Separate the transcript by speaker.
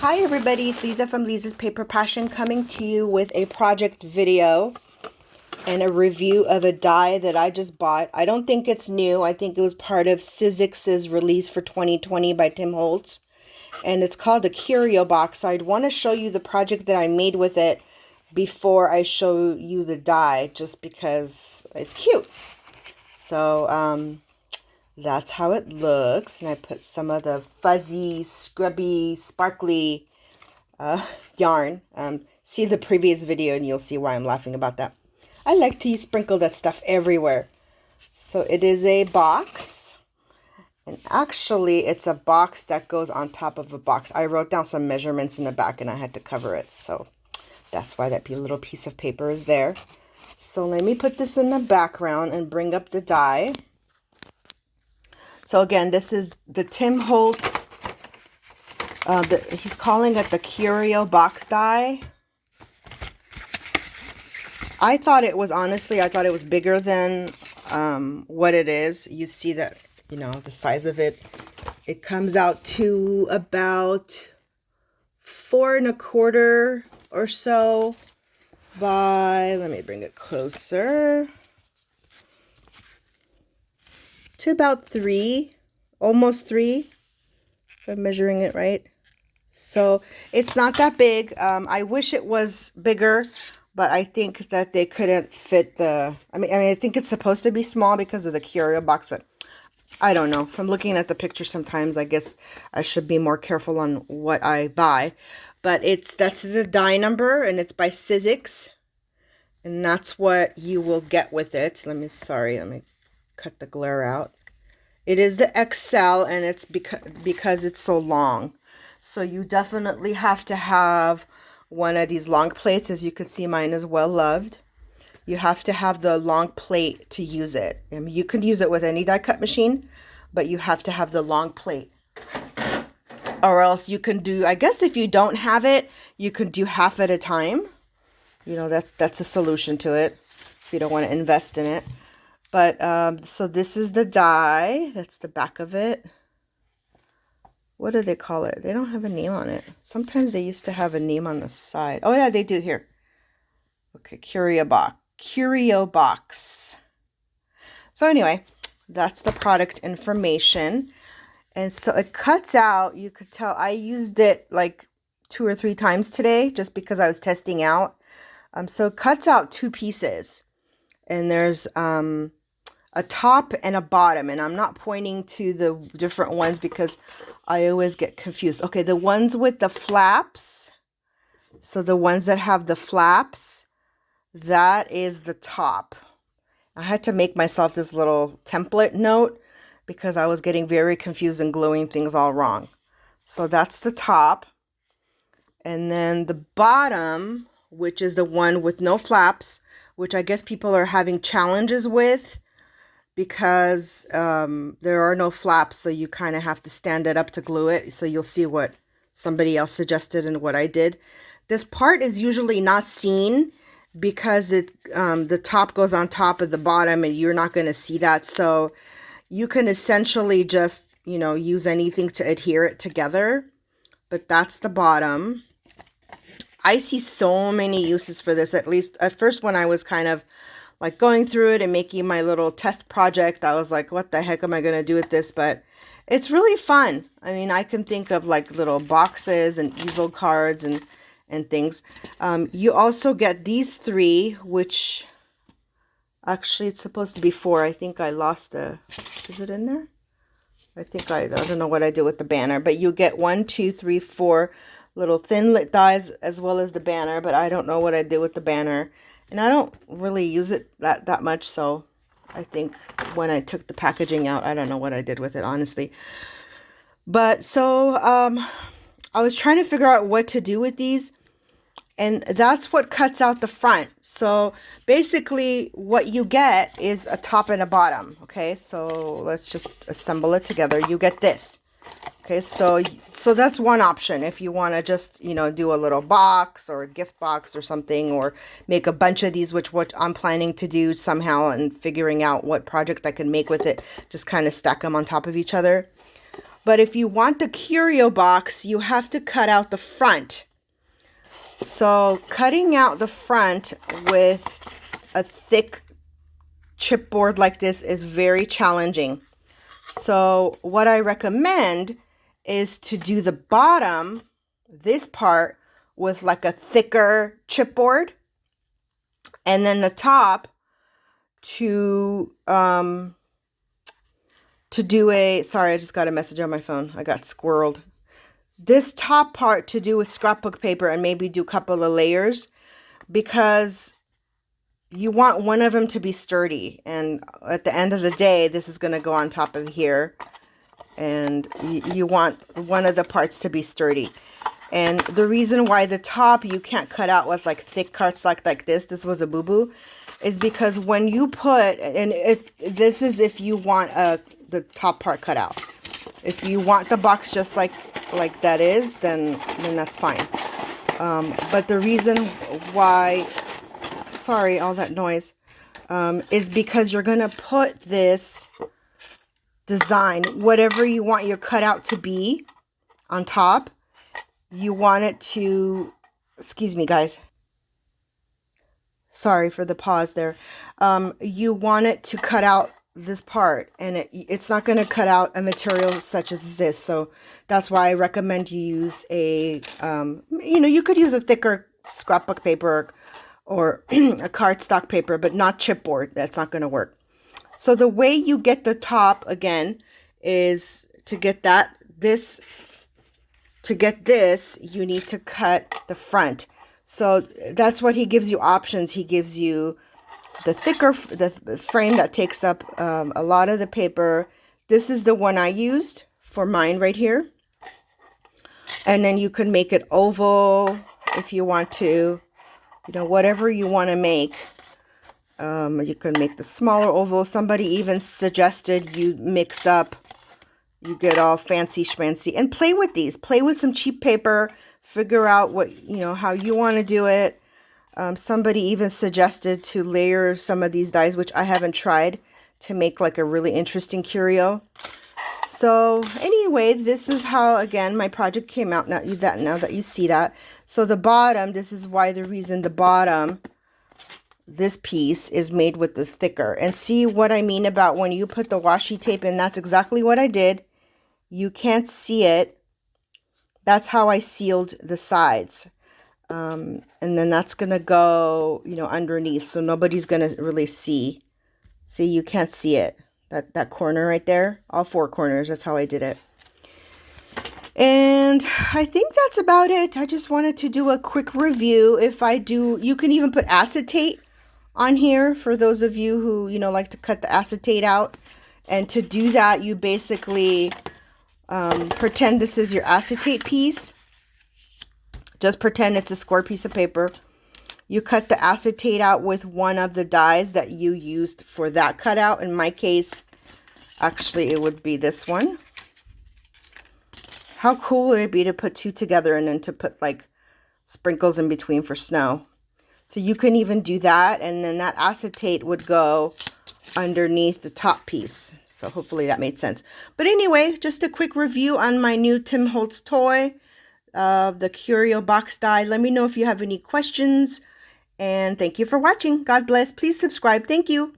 Speaker 1: Hi everybody, it's Lisa from Lisa's Paper Passion coming to you with a project video and a review of a die that I just bought. I don't think it's new. I think it was part of sizzix's release for 2020 by Tim Holtz. And it's called a curio box. So I'd want to show you the project that I made with it before I show you the die, just because it's cute. So, that's how it looks, and I put some of the fuzzy, scrubby, sparkly yarn. See the previous video and you'll see why I'm laughing about that. I like to sprinkle that stuff everywhere. So it is a box, and actually it's a box that goes on top of a box. I wrote down some measurements in the back and I had to cover it, so that's why that little piece of paper is there. So let me put this in the background and bring up the die. So again, this is the Tim Holtz, he's calling it the curio box die. I thought it was bigger than what it is. You see that, the size of it. It comes out to about 4 1/4 or so by, let me bring it closer, to about 3, almost 3, if I'm measuring it right. So it's not that big. I wish it was bigger, but I think that they couldn't fit I think it's supposed to be small because of the curio box, but I don't know. From looking at the picture sometimes, I guess I should be more careful on what I buy. But that's the die number, and it's by sizzix, and that's what you will get with it. Let me cut the glare out. It is the XL, and it's because it's so long. So you definitely have to have one of these long plates. As you can see, mine is well loved. You have to have the long plate to use it. I mean, you can use it with any die cut machine, but you have to have the long plate. Or else you can do, I guess if you don't have it, you can do half at a time. That's a solution to it if you don't want to invest in it. But, so this is the die. That's the back of it. What do they call it? They don't have a name on it. Sometimes they used to have a name on the side. Oh, yeah, they do here. Okay, curio box. So anyway, that's the product information. And so it cuts out, you could tell I used it like 2 or 3 times today just because I was testing out. So it cuts out 2 pieces. And there's a top and a bottom, and I'm not pointing to the different ones because I always get confused. Okay, the ones with the flaps, so the ones that have the flaps, that is the top. I had to make myself this little template note because I was getting very confused and gluing things all wrong. So that's the top. And then the bottom, which is the one with no flaps, which I guess people are having challenges with because there are no flaps, so you kind of have to stand it up to glue it. So you'll see what somebody else suggested and what I did. This part is usually not seen because the top goes on top of the bottom and you're not going to see that. So you can essentially just, use anything to adhere it together. But that's the bottom. I see so many uses for this. At least at first when I was kind of like going through it and making my little test project, I was like, what the heck am I going to do with this? But it's really fun. I mean, I can think of like little boxes and easel cards and things. You also get these 3, which actually it's supposed to be 4. I think I lost is it in there? I don't know what I did with the banner, but you get 1, 2, 3, 4 little thin lit dies as well as the banner, but I don't know what I did with the banner. And I don't really use it that much, so I think when I took the packaging out, I don't know what I did with it, honestly. But so I was trying to figure out what to do with these, and that's what cuts out the front. So basically what you get is a top and a bottom. Okay, so let's just assemble it together. You get this. Okay, so that's one option if you want to just, do a little box or a gift box or something, or make a bunch of these, which what I'm planning to do somehow, and figuring out what project I can make with it, just kind of stack them on top of each other. But if you want the curio box, you have to cut out the front. So cutting out the front with a thick chipboard like this is very challenging. So what I recommend is to do the bottom, this part, with like a thicker chipboard, and then the top to do a, sorry, I just got a message on my phone. I got squirreled. This top part to do with scrapbook paper and maybe do a couple of layers, because you want one of them to be sturdy. And at the end of the day, this is going to go on top of here. And you want one of the parts to be sturdy. And the reason why the top you can't cut out with like thick cuts like this was a boo-boo, is because when you put, and this is if you want the top part cut out. If you want the box just like that is, then that's fine. But the reason why, sorry, all that noise, is because you're going to put this design, whatever you want your cutout to be on top, you want it to, excuse me guys, sorry for the pause there, you want it to cut out this part, and it's not going to cut out a material such as this. So that's why I recommend you use a you could use a thicker scrapbook paper or a cardstock paper, but not chipboard. That's not going to work. So the way you get the top again is to get this, you need to cut the front. So that's what he gives you options. He gives you the thicker, the frame that takes up a lot of the paper. This is the one I used for mine right here. And then you can make it oval if you want to, whatever you want to make. You can make the smaller oval. Somebody even suggested you mix up, you get all fancy schmancy and play with these. Play with some cheap paper, figure out what, how you want to do it. Somebody even suggested to layer some of these dies, which I haven't tried, to make like a really interesting curio. So anyway, this is how, again, my project came out. Now that you see that. So the bottom, this is why the reason the bottom, this piece is made with the thicker. And see what I mean about when you put the washi tape in, that's exactly what I did. You can't see it. That's how I sealed the sides. And then that's going to go, underneath. So nobody's going to really see. See, you can't see it. That corner right there. All four corners. That's how I did it. And I think that's about it. I just wanted to do a quick review. If I do, you can even put acetate on here for those of you who, like to cut the acetate out. And to do that, you basically pretend this is your acetate piece. Just pretend it's a square piece of paper. You cut the acetate out with one of the dies that you used for that cutout. In my case, actually, it would be this one. How cool would it be to put two together and then to put like sprinkles in between for snow? So you can even do that, and then that acetate would go underneath the top piece. So hopefully that made sense. But anyway, just a quick review on my new Tim Holtz toy. The curio box die. Let me know if you have any questions, and thank you for watching. God bless. Please subscribe. Thank you.